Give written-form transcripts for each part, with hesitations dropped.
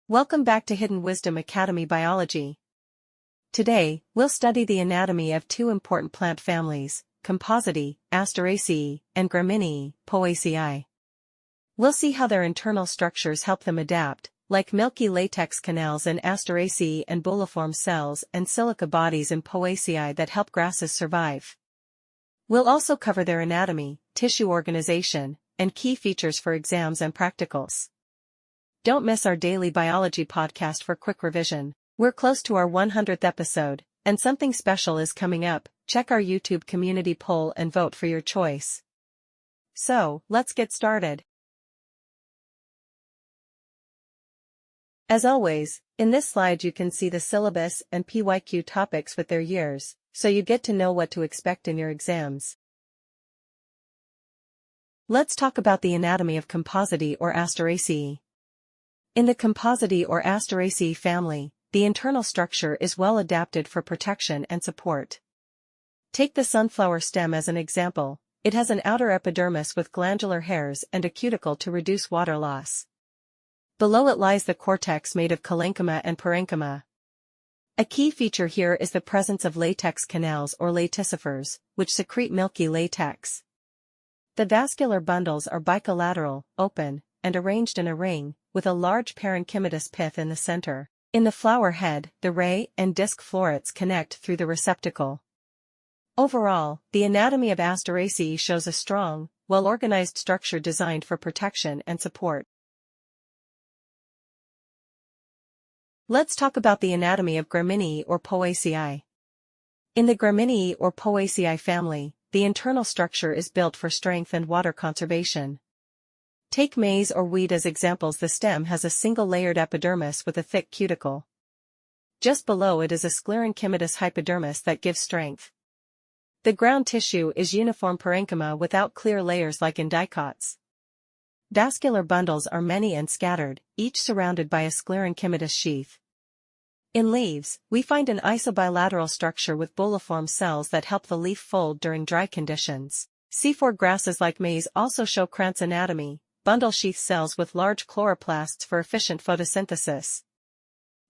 Welcome back to Hidden Wisdom Academy Biology. Today, we'll study the anatomy of two important plant families, Compositae, Asteraceae, and Gramineae, Poaceae. We'll see how their internal structures help them adapt, like milky latex canals in Asteraceae and bulliform cells and silica bodies in Poaceae that help grasses survive. We'll also cover their anatomy, tissue organization, and key features for exams and practicals. Don't miss our daily biology podcast for quick revision. We're close to our 100th episode, and something special is coming up. Check our YouTube community poll and vote for your choice. So, let's get started. As always, in this slide you can see the syllabus and PYQ topics with their years, so you get to know what to expect in your exams. Let's talk about the anatomy of Compositae or Asteraceae. In the Compositae or Asteraceae family, the internal structure is well adapted for protection and support. Take the sunflower stem as an example. It has an outer epidermis with glandular hairs and a cuticle to reduce water loss. Below it lies the cortex made of parenchyma and parenchyma. A key feature here is the presence of latex canals or latificers, which secrete milky latex. The vascular bundles are bilateral, open, and arranged in a ring, with a large parenchymatous pith in the center. In the flower head, the ray and disc florets connect through the receptacle. Overall, the anatomy of Asteraceae shows a strong, well-organized structure designed for protection and support. Let's talk about the anatomy of Gramineae or Poaceae. In the Gramineae or Poaceae family, the internal structure is built for strength and water conservation. Take maize or wheat as examples. The stem has a single-layered epidermis with a thick cuticle. Just below it is a sclerenchymatous hypodermis that gives strength. The ground tissue is uniform parenchyma without clear layers like in dicots. Vascular bundles are many and scattered, each surrounded by a sclerenchymatous sheath. In leaves, we find an isobilateral structure with bulliform cells that help the leaf fold during dry conditions. C4 grasses like maize also show krantz anatomy, bundle sheath cells with large chloroplasts for efficient photosynthesis.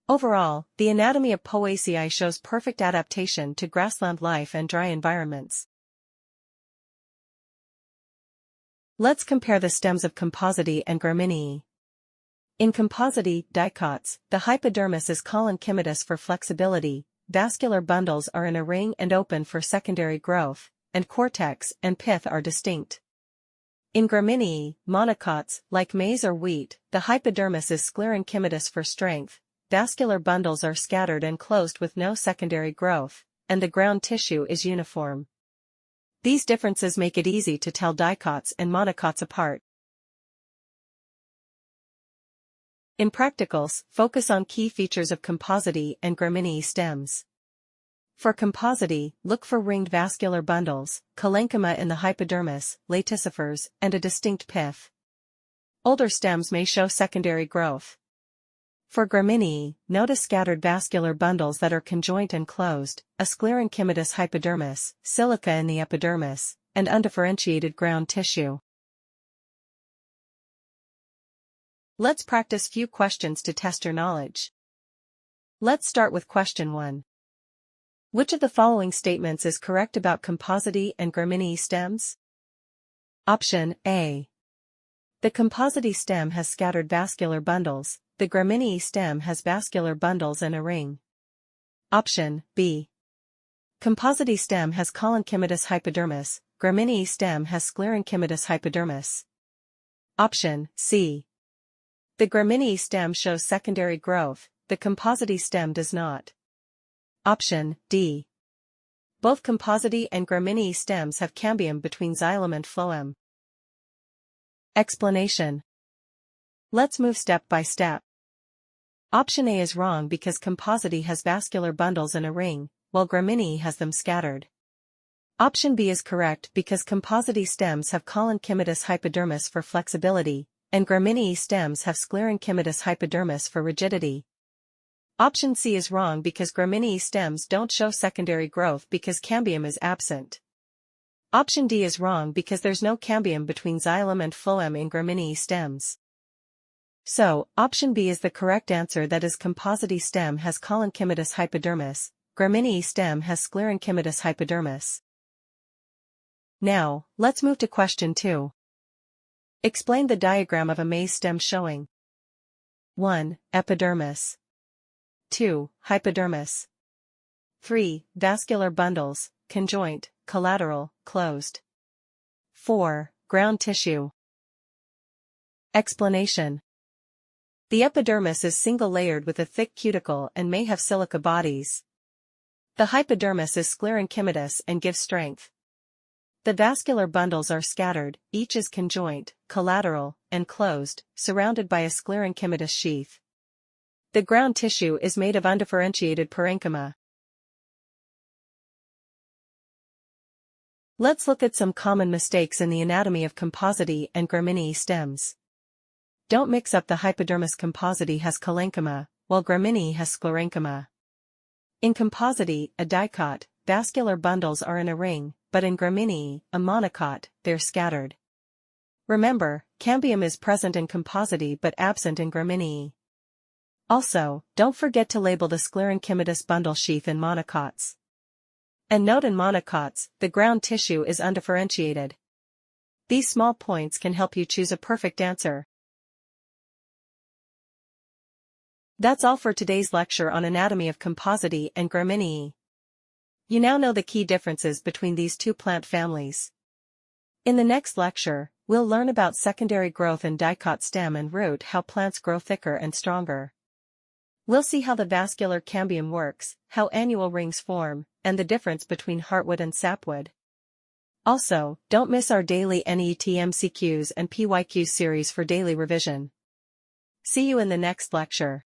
Overall, the anatomy of Poaceae shows perfect adaptation to grassland life and dry environments. Let's compare the stems of Compositae and Gramineae. In Compositae, dicots, the hypodermis is collenchymatous for flexibility, vascular bundles are in a ring and open for secondary growth, and cortex and pith are distinct. In Gramineae, monocots, like maize or wheat, the hypodermis is sclerenchymatous for strength, vascular bundles are scattered and closed with no secondary growth, and the ground tissue is uniform. These differences make it easy to tell dicots and monocots apart. In practicals, focus on key features of Compositae and Gramineae stems. For Compositae, look for ringed vascular bundles, parenchyma in the hypodermis, laticifers, and a distinct pith. Older stems may show secondary growth. For Gramineae, notice scattered vascular bundles that are conjoint and closed, a sclerenchymatous hypodermis, silica in the epidermis, and undifferentiated ground tissue. Let's practice few questions to test your knowledge. Let's start with question 1. Which of the following statements is correct about Compositae and Gramineae stems? Option A. The Compositae stem has scattered vascular bundles, the Gramineae stem has vascular bundles in a ring. Option B. Compositae stem has collenchymatous hypodermis, Gramineae stem has sclerenchymatous hypodermis. Option C. The Gramineae stem shows secondary growth, the Compositae stem does not. Option D. Both Compositae and Gramineae stems have cambium between xylem and phloem. Explanation. Let's move step by step. Option A is wrong because Compositae has vascular bundles in a ring, while Gramineae has them scattered. Option B is correct because Compositae stems have collenchymatous hypodermis for flexibility, and Gramineae stems have sclerenchymatous hypodermis for rigidity. Option C is wrong because Gramineae stems don't show secondary growth because cambium is absent. Option D is wrong because there's no cambium between xylem and phloem in Gramineae stems. So, option B is the correct answer, that is Compositae stem has collenchymatous hypodermis, Gramineae stem has sclerenchymatous hypodermis. Now, let's move to question 2. Explain the diagram of a maize stem showing 1. Epidermis. 2. Hypodermis. 3. Vascular bundles, conjoint, collateral, closed. 4. Ground tissue. Explanation. The epidermis is single-layered with a thick cuticle and may have silica bodies. The hypodermis is sclerenchymatous and gives strength. The vascular bundles are scattered, each is conjoint, collateral, and closed, surrounded by a sclerenchymatous sheath. The ground tissue is made of undifferentiated parenchyma. Let's look at some common mistakes in the anatomy of Compositae and Gramineae stems. Don't mix up the hypodermis. Compositae has collenchyma, while Gramineae has sclerenchyma. In Compositae, a dicot, vascular bundles are in a ring, but in Gramineae, a monocot, they're scattered. Remember, Cambium is present in Compositae but absent in Gramineae. Also, don't forget to label the sclerenchymatous bundle sheath in monocots. And note, in monocots, the ground tissue is undifferentiated. These small points can help you choose a perfect answer. That's all for today's lecture on anatomy of Compositae and Gramineae. You now know the key differences between these two plant families. In the next lecture, we'll learn about secondary growth in dicot stem and root, how plants grow thicker and stronger. We'll see how the vascular cambium works, how annual rings form, and the difference between heartwood and sapwood. Also, don't miss our daily NEET MCQs and PYQ series for daily revision. See you in the next lecture.